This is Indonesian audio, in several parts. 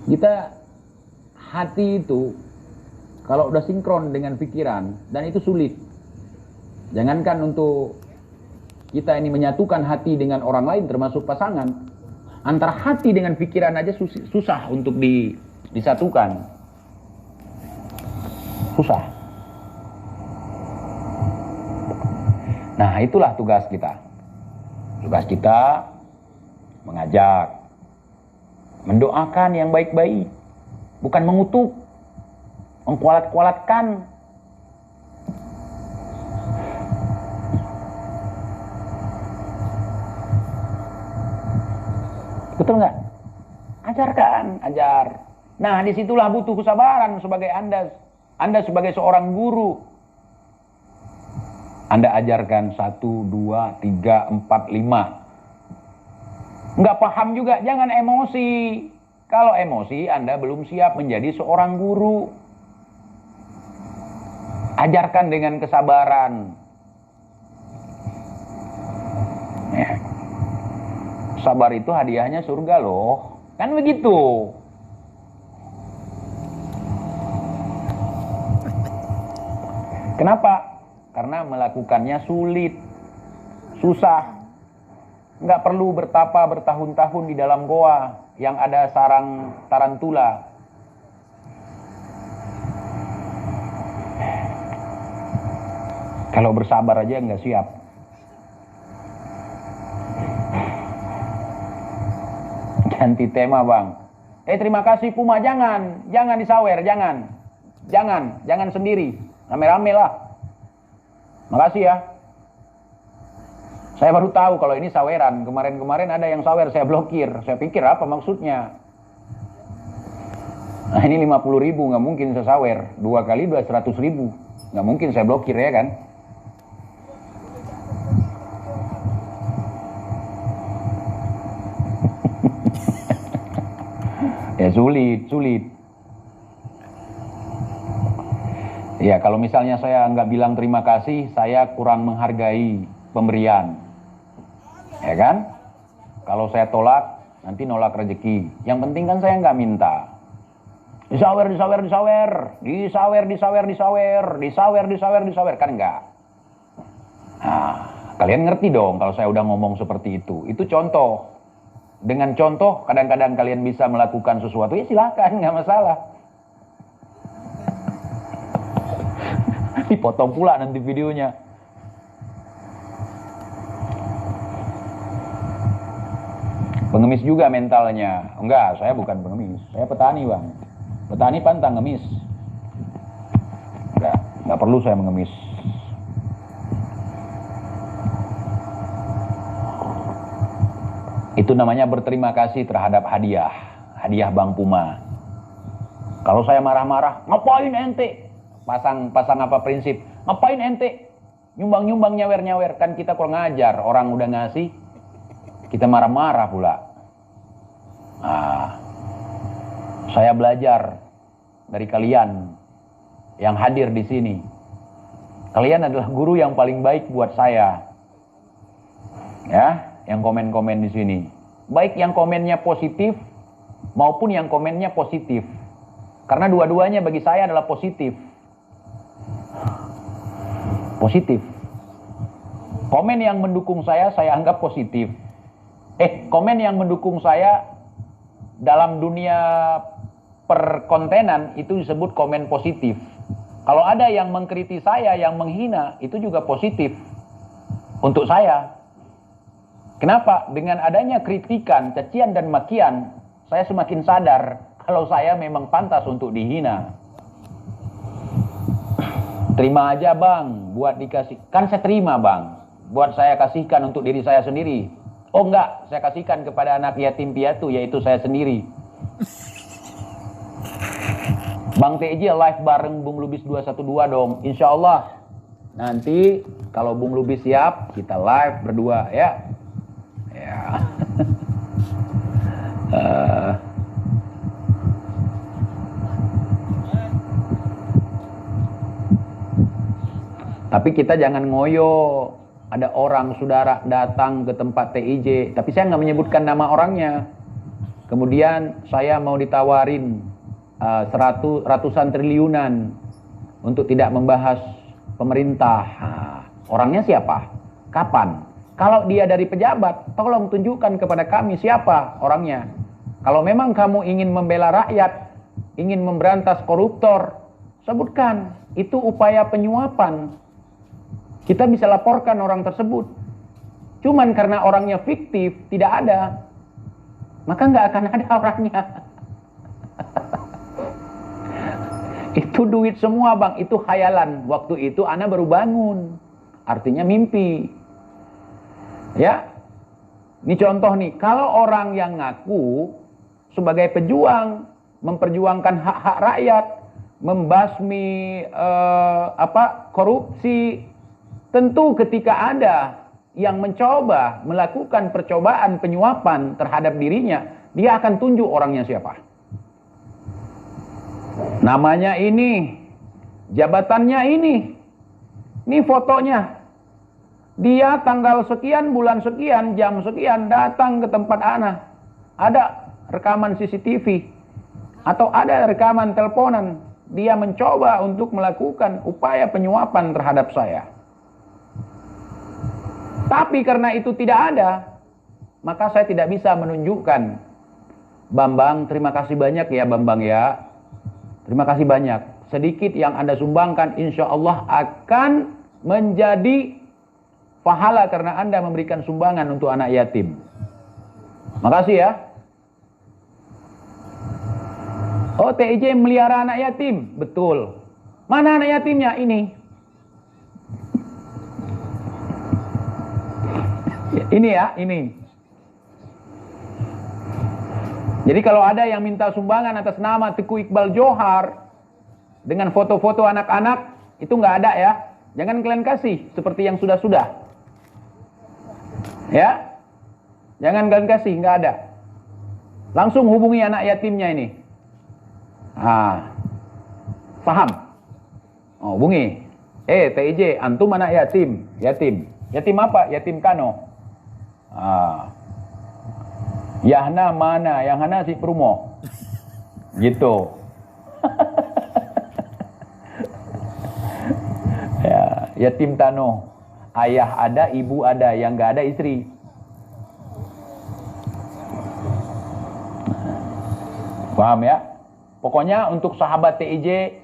Kita hati itu kalau udah sinkron dengan pikiran, dan itu sulit. Jangankan untuk kita ini menyatukan hati dengan orang lain termasuk pasangan, antara hati dengan pikiran aja susah untuk disatukan. Susah. Nah, itulah tugas kita. Tugas kita mengajak, mendoakan yang baik-baik, bukan mengutuk, mengkualat-kualatkan. Betul nggak? Ajarkan, ajar. Nah, disitulah butuh kesabaran sebagai Anda sebagai seorang guru. Anda ajarkan 1, 2, 3, 4, 5. Nggak paham juga, jangan emosi. Kalau emosi, Anda belum siap menjadi seorang guru. Ajarkan dengan kesabaran. Ya. Sabar itu hadiahnya surga loh. Kan begitu. Kenapa? Karena melakukannya sulit, susah. Nggak perlu bertapa bertahun-tahun di dalam goa yang ada sarang tarantula. Kalau bersabar aja nggak siap. Ganti tema, Bang. Terima kasih Puma, jangan disawer, jangan sendiri, rame-rame lah. Makasih ya. Saya baru tahu kalau ini saweran. Kemarin ada yang sawer, saya blokir. Saya pikir apa maksudnya. Nah, ini 50.000, nggak mungkin saya sawer. 2 kali 200.000, nggak mungkin saya blokir, ya kan. Ya sulit. Ya, kalau misalnya saya nggak bilang terima kasih, saya kurang menghargai pemberian. Ya kan? Kalau saya tolak, nanti nolak rezeki. Yang penting kan saya nggak minta. Disawer, kan enggak. Nah, kalian ngerti dong kalau saya udah ngomong seperti itu. Itu contoh. Dengan contoh, kadang-kadang kalian bisa melakukan sesuatu, ya silakan, nggak masalah. Dipotong pula nanti videonya. Pengemis juga mentalnya. Enggak, saya bukan pengemis. Saya petani, Bang. Petani pantang ngemis. Enggak perlu saya mengemis. Itu namanya berterima kasih terhadap hadiah Bang Puma. Kalau saya marah-marah, ngapain ente? Pasang apa prinsip? Ngapain ente? Nyumbang nyawer, kan kita kurang ngajar. Orang udah ngasih, kita marah-marah pula. Nah, saya belajar dari kalian yang hadir di sini. Kalian adalah guru yang paling baik buat saya. Ya, yang komen-komen di sini. Baik yang komennya positif maupun yang komennya positif. Karena dua-duanya bagi saya adalah positif. Positif. Komen yang mendukung saya anggap positif. Komen yang mendukung saya dalam dunia perkontenan itu disebut komen positif. Kalau ada yang mengkritik saya, yang menghina, itu juga positif untuk saya. Kenapa? Dengan adanya kritikan, cacian dan makian, saya semakin sadar kalau saya memang pantas untuk dihina. Terima aja, Bang, buat dikasih. Kan saya terima, Bang, buat saya kasihkan untuk diri saya sendiri. Oh enggak, saya kasihkan kepada anak yatim piatu, yaitu saya sendiri. Bang TJ live bareng Bung Lubis 212 dong. Insya Allah nanti kalau Bung Lubis siap, kita live berdua ya. Ya. Tapi kita jangan ngoyo. Ada orang saudara datang ke tempat TIJ, tapi saya nggak menyebutkan nama orangnya. kemudian saya mau ditawarin ratusan triliunan untuk tidak membahas pemerintah. Nah, orangnya siapa? Kapan? Kalau dia dari pejabat, tolong tunjukkan kepada kami siapa orangnya. Kalau memang kamu ingin membela rakyat, ingin memberantas koruptor, sebutkan. Itu upaya penyuapan. Kita bisa laporkan orang tersebut. Cuman karena orangnya fiktif, tidak ada, maka nggak akan ada orangnya. Itu duit semua bang, itu khayalan. Waktu itu ana baru bangun, artinya mimpi. Ya, ini contoh nih, kalau orang yang ngaku sebagai pejuang, memperjuangkan hak-hak rakyat, membasmi korupsi, tentu ketika ada yang mencoba melakukan percobaan penyuapan terhadap dirinya, dia akan tunjuk orangnya siapa. Namanya ini, jabatannya ini fotonya. Dia tanggal sekian, bulan sekian, jam sekian datang ke tempat ana. Ada rekaman CCTV atau ada rekaman teleponan. Dia mencoba untuk melakukan upaya penyuapan terhadap saya. Tapi karena itu tidak ada, maka saya tidak bisa menunjukkan. Bambang, terima kasih banyak ya Bambang ya. Terima kasih banyak. Sedikit yang Anda sumbangkan insya Allah akan menjadi pahala karena Anda memberikan sumbangan untuk anak yatim. Makasih ya. Oh, TIJ melihara anak yatim. Betul. Mana anak yatimnya? Ini. Ini ya, ini. Jadi kalau ada yang minta sumbangan atas nama Teguh Iqbal Johar dengan foto-foto anak-anak, itu nggak ada ya. Jangan kalian kasih seperti yang sudah-sudah. Ya, jangan kalian kasih, nggak ada. Langsung hubungi anak yatimnya ini. Paham? Oh, hubungi. TIJ, antum anak yatim. Yatim apa? Yatim Kano. Yahna mana? Yang Hana si Prumo. Gitu. Ya, yatim Tano. Ayah ada, ibu ada, yang nggak ada istri. Paham ya? Pokoknya untuk sahabat TIJ,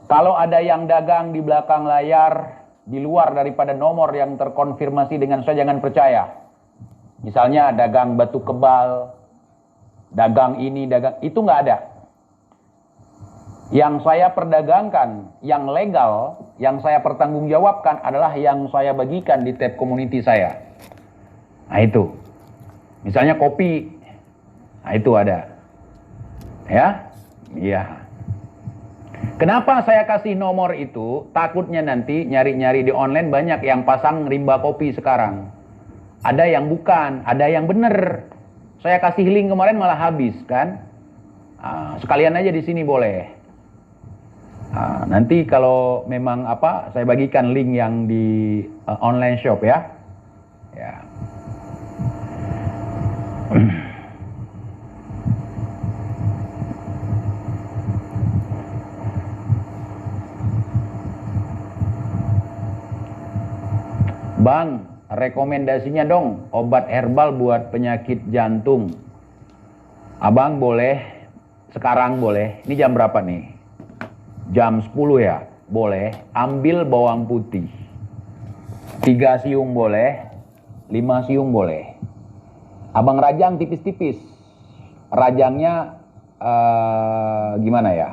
kalau ada yang dagang di belakang layar, di luar daripada nomor yang terkonfirmasi dengan saya, jangan percaya. Misalnya dagang batu kebal, dagang ini, dagang itu nggak ada. Yang saya perdagangkan, yang legal, yang saya pertanggungjawabkan adalah yang saya bagikan di tab community saya. Nah itu. Misalnya kopi. Nah itu ada. Ya? Iya. Kenapa saya kasih nomor itu? Takutnya nanti nyari-nyari di online banyak yang pasang rimba kopi sekarang. Ada yang bukan, ada yang bener. Saya kasih link kemarin malah habis kan? Sekalian aja di sini boleh. Nanti kalau memang saya bagikan link yang di online shop ya. Ya. Bang, rekomendasinya dong obat herbal buat penyakit jantung. Abang boleh, sekarang boleh. Ini jam berapa nih? Jam 10 ya? Boleh. Ambil bawang putih. 3 siung boleh, 5 siung boleh. Abang rajang tipis-tipis. Rajangnya gimana ya?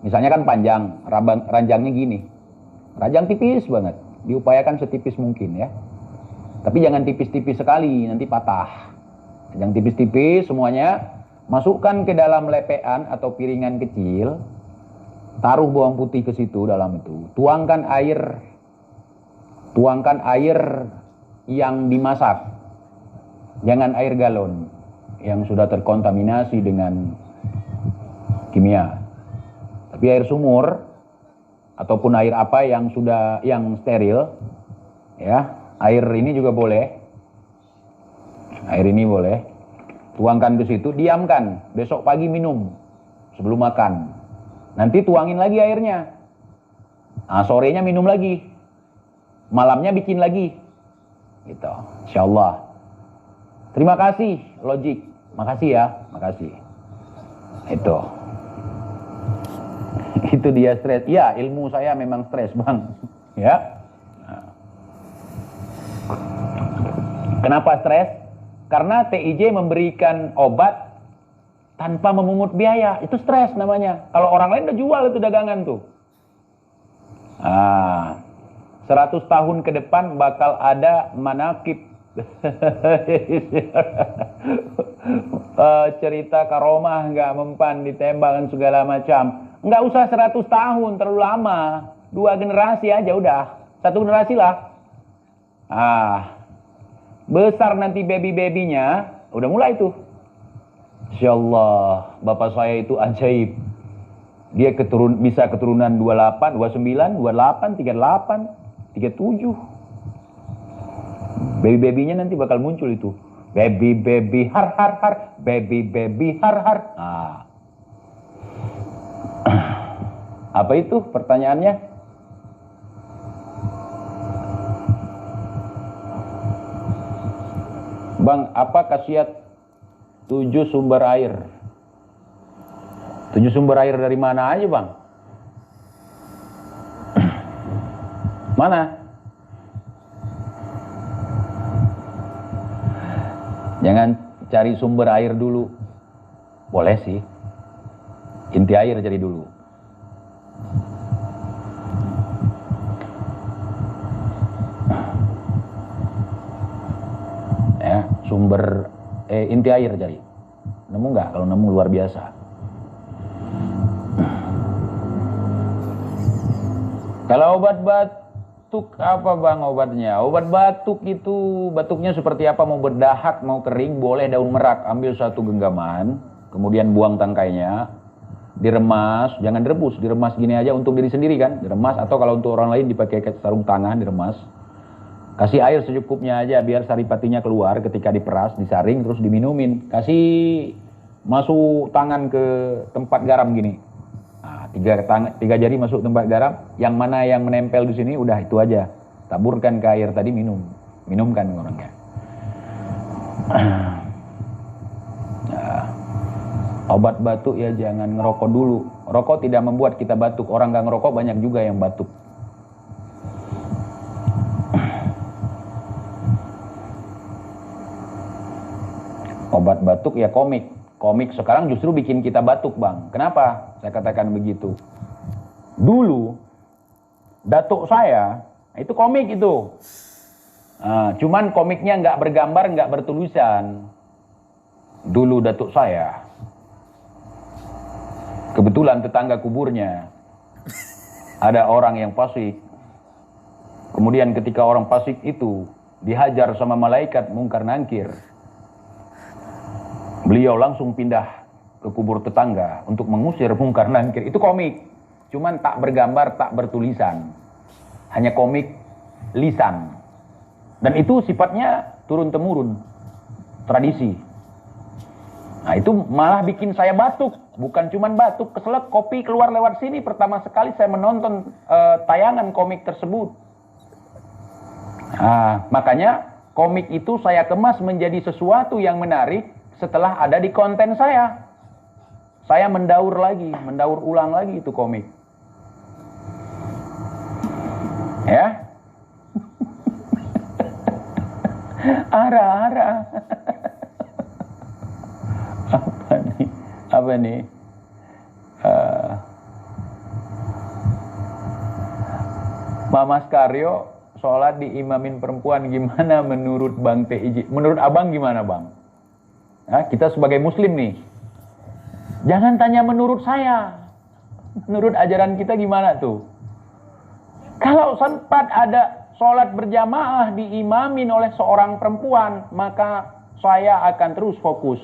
Misalnya kan panjang, rajangnya gini. Rajang tipis banget. Diupayakan setipis mungkin ya. Tapi jangan tipis-tipis sekali, nanti patah. Yang tipis-tipis semuanya, masukkan ke dalam lepean atau piringan kecil. Taruh bawang putih ke situ dalam itu. Tuangkan air yang dimasak. Jangan air galon yang sudah terkontaminasi dengan kimia. Tapi air sumur ataupun air apa yang steril ya. Air ini juga boleh. Air ini boleh. Tuangkan ke situ, diamkan. Besok pagi minum sebelum makan. Nanti tuangin lagi airnya. Nah, sorenya minum lagi. Malamnya bikin lagi. Gitu. Insyaallah. Terima kasih, Logik. Makasih ya, makasih. Itu. Itu dia stres. Ya, ilmu saya memang stres, Bang. Ya. Nah. Kenapa stres? Karena TIJ memberikan obat tanpa memungut biaya. Itu stres namanya. Kalau orang lain udah jual itu dagangan tuh. 100 tahun ke depan bakal ada manakib. Cerita karomah nggak mempan, ditembak dan segala macam. Nggak usah 100 tahun, terlalu lama. 2 generasi aja udah. 1 generasi lah. Besar nanti baby-babynya, udah mulai tuh. Insyaallah, bapak saya itu ajaib. Dia bisa keturunan 28, 29, 28, 38, 37. Baby-babynya nanti bakal muncul itu. Baby-baby har har har, baby-baby har har. Apa itu pertanyaannya? Bang, apa khasiat 7 sumber air? 7 sumber air dari mana aja, Bang? Mana? Jangan cari sumber air dulu. Boleh sih. Inti air cari dulu. Ya, sumber inti air cari. Nemu nggak? Kalau nemu luar biasa. Kalau obat batuk apa, Bang, obatnya? Obat batuk itu batuknya seperti apa? Mau berdahak, mau kering, boleh daun merak. Ambil 1 genggaman, kemudian buang tangkainya, diremas, jangan direbus, diremas gini aja untuk diri sendiri kan, diremas, atau kalau untuk orang lain dipakai sarung tangan, diremas. Kasih air secukupnya aja biar saripatinya keluar ketika diperas, disaring, terus diminumin. Kasih masuk tangan ke tempat garam gini. Nah, 3 jari masuk tempat garam, yang mana yang menempel di sini udah itu aja. Taburkan ke air tadi, minumkan orangnya. Nah, obat batuk ya jangan ngerokok dulu. Rokok tidak membuat kita batuk. Orang gak ngerokok banyak juga yang batuk. Obat batuk ya komik. Komik sekarang justru bikin kita batuk, Bang. Kenapa saya katakan begitu? Dulu, datuk saya, itu komik itu. Cuman komiknya nggak bergambar, nggak bertulisan. Dulu datuk saya, kebetulan tetangga kuburnya, ada orang yang fasik. Kemudian ketika orang fasik itu dihajar sama malaikat mungkar nangkir, beliau langsung pindah ke kubur tetangga untuk mengusir mungkar nangkir. Itu komik, cuman tak bergambar, tak bertulisan, hanya komik lisan. Dan itu sifatnya turun-temurun, tradisi. Nah itu malah bikin saya batuk, bukan cuman batuk, keselak, kopi keluar lewat sini. Pertama sekali saya menonton tayangan komik tersebut. Makanya komik itu saya kemas menjadi sesuatu yang menarik. Setelah ada di konten saya mendaur ulang lagi itu komik. Ya. Ara-ara. Apa nih? Mama Skaryo sholat diimamin perempuan gimana menurut Bang TIJ? Menurut Abang gimana, Bang? Kita sebagai muslim nih, jangan tanya menurut saya. Menurut ajaran kita gimana tuh? Kalau sempat ada sholat berjamaah diimamin oleh seorang perempuan, maka saya akan terus fokus.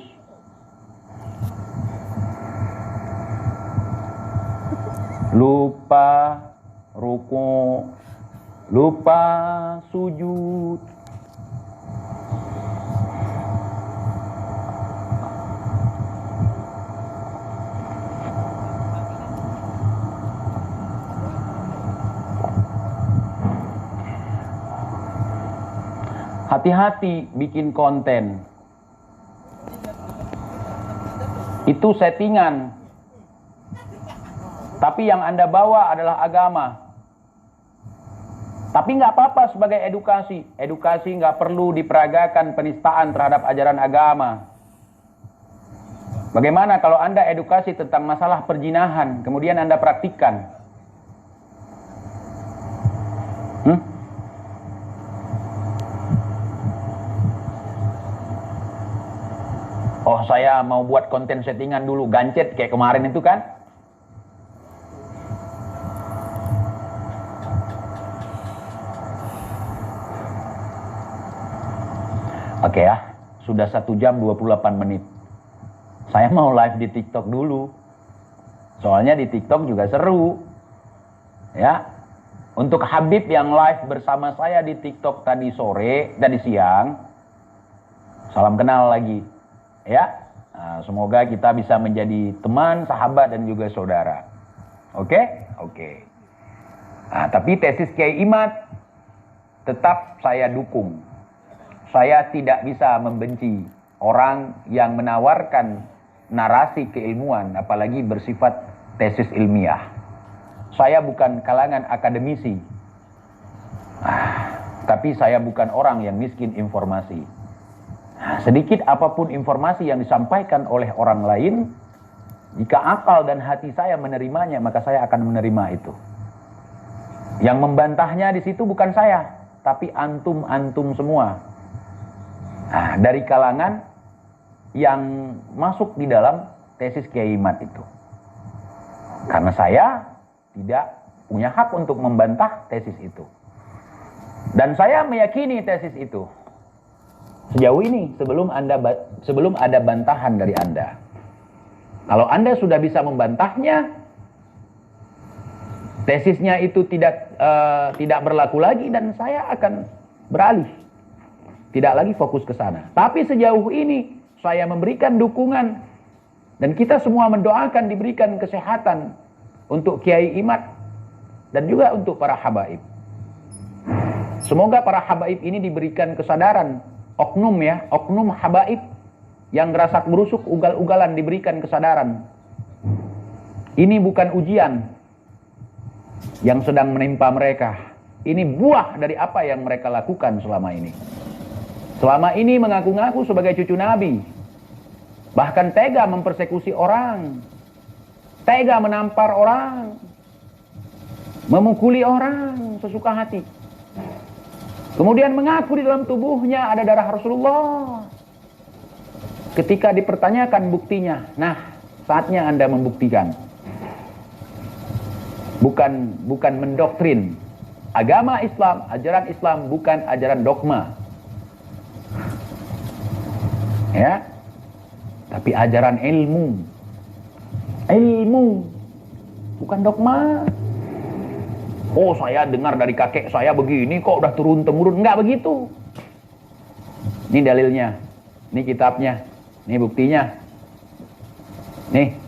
Lupa ruku, lupa sujud. Hati-hati bikin konten. Itu settingan. Tapi yang Anda bawa adalah agama. Tapi nggak apa-apa sebagai edukasi. Edukasi nggak perlu diperagakan penistaan terhadap ajaran agama. Bagaimana kalau Anda edukasi tentang masalah perjinahan, kemudian Anda praktikkan? Oh, saya mau buat konten settingan dulu, gancet kayak kemarin itu kan? Oke ya, sudah 1 jam 28 menit. Saya mau live di TikTok dulu. Soalnya di TikTok juga seru. Ya. Untuk Habib yang live bersama saya di TikTok tadi sore, tadi siang. Salam kenal lagi. Ya. Nah, semoga kita bisa menjadi teman, sahabat dan juga saudara. Oke? Oke. Nah, tapi tesis Kiai Imad tetap saya dukung. Saya tidak bisa membenci orang yang menawarkan narasi keilmuan, apalagi bersifat tesis ilmiah. Saya bukan kalangan akademisi, tapi saya bukan orang yang miskin informasi. Sedikit apapun informasi yang disampaikan oleh orang lain, jika akal dan hati saya menerimanya, maka saya akan menerima itu. Yang membantahnya di situ bukan saya, tapi antum-antum semua. Nah, dari kalangan yang masuk di dalam tesis Kiai Imad itu. Karena saya tidak punya hak untuk membantah tesis itu. Dan saya meyakini tesis itu. Sejauh ini sebelum ada bantahan dari Anda. Kalau Anda sudah bisa membantahnya, tesisnya itu tidak berlaku lagi dan saya akan beralih. Tidak lagi fokus ke sana. Tapi sejauh ini saya memberikan dukungan dan kita semua mendoakan diberikan kesehatan untuk Kiai Imad dan juga untuk para habaib. Semoga para habaib ini diberikan kesadaran, oknum habaib yang gerasak berusuk ugal-ugalan diberikan kesadaran. Ini bukan ujian yang sedang menimpa mereka. Ini buah dari apa yang mereka lakukan selama ini. Selama ini mengaku-ngaku sebagai cucu Nabi. Bahkan tega mempersekusi orang. Tega menampar orang. Memukuli orang sesuka hati. Kemudian mengaku di dalam tubuhnya ada darah Rasulullah. Ketika dipertanyakan buktinya, nah saatnya Anda membuktikan. Bukan mendoktrin. Agama Islam, ajaran Islam bukan ajaran dogma. Ya, tapi ajaran ilmu, bukan dogma. Oh, saya dengar dari kakek saya begini kok udah turun temurun, enggak begitu. Ini dalilnya, ini kitabnya, ini buktinya. Nih,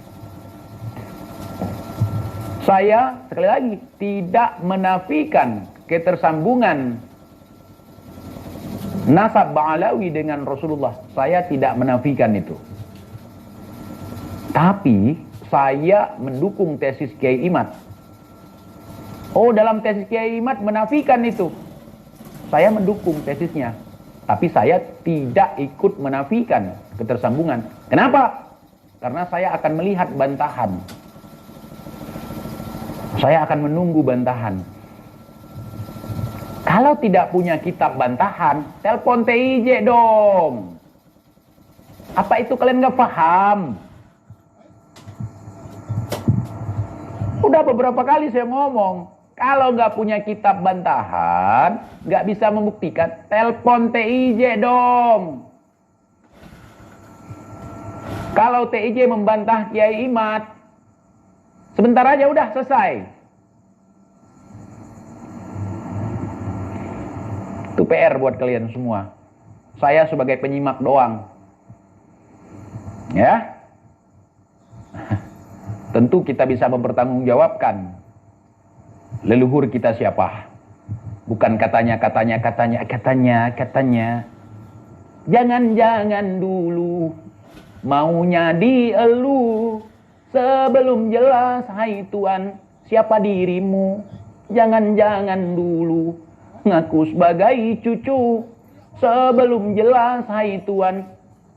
saya sekali lagi tidak menafikan ketersambungan nasab Ba'alawi dengan Rasulullah. Saya tidak menafikan itu. Tapi saya mendukung tesis Kiai Imad. Oh, dalam tesis Kiai Imad menafikan itu. Saya mendukung tesisnya. Tapi saya tidak ikut menafikan ketersambungan. Kenapa? Karena saya akan melihat bantahan. Saya akan menunggu bantahan. Kalau tidak punya kitab bantahan, telepon TIJ dong. Apa itu kalian gak paham? Udah beberapa kali saya ngomong, kalau gak punya kitab bantahan, gak bisa membuktikan, telepon TIJ dong. Kalau TIJ membantah Kiai Imad, sebentar aja udah selesai. Itu PR buat kalian semua. Saya sebagai penyimak doang. Ya. Tentu kita bisa mempertanggungjawabkan leluhur kita siapa. Bukan katanya. Jangan dulu maunya dielu. Sebelum jelas hai Tuhan siapa dirimu. Jangan dulu ngaku sebagai cucu. Sebelum jelas hai Tuhan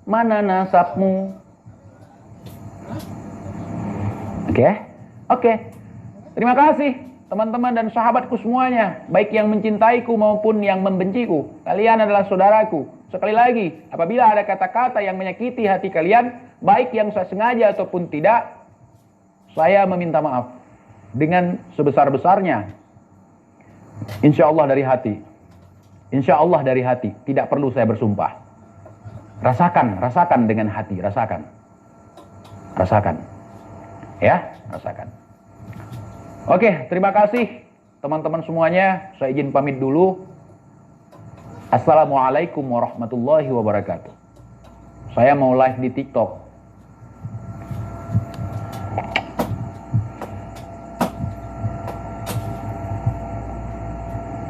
mana nasabmu. Oke. Terima kasih teman-teman dan sahabatku semuanya, baik yang mencintaiku maupun yang membenciku. Kalian adalah saudaraku. Sekali lagi, apabila ada kata-kata yang menyakiti hati kalian, baik yang saya sengaja ataupun tidak, saya meminta maaf dengan sebesar-besarnya. Insya Allah dari hati. Insya Allah dari hati. Tidak perlu saya bersumpah. Rasakan dengan hati. Rasakan. Ya, rasakan. Oke, terima kasih teman-teman semuanya. Saya izin pamit dulu. Assalamualaikum warahmatullahi wabarakatuh. Saya mau live di TikTok.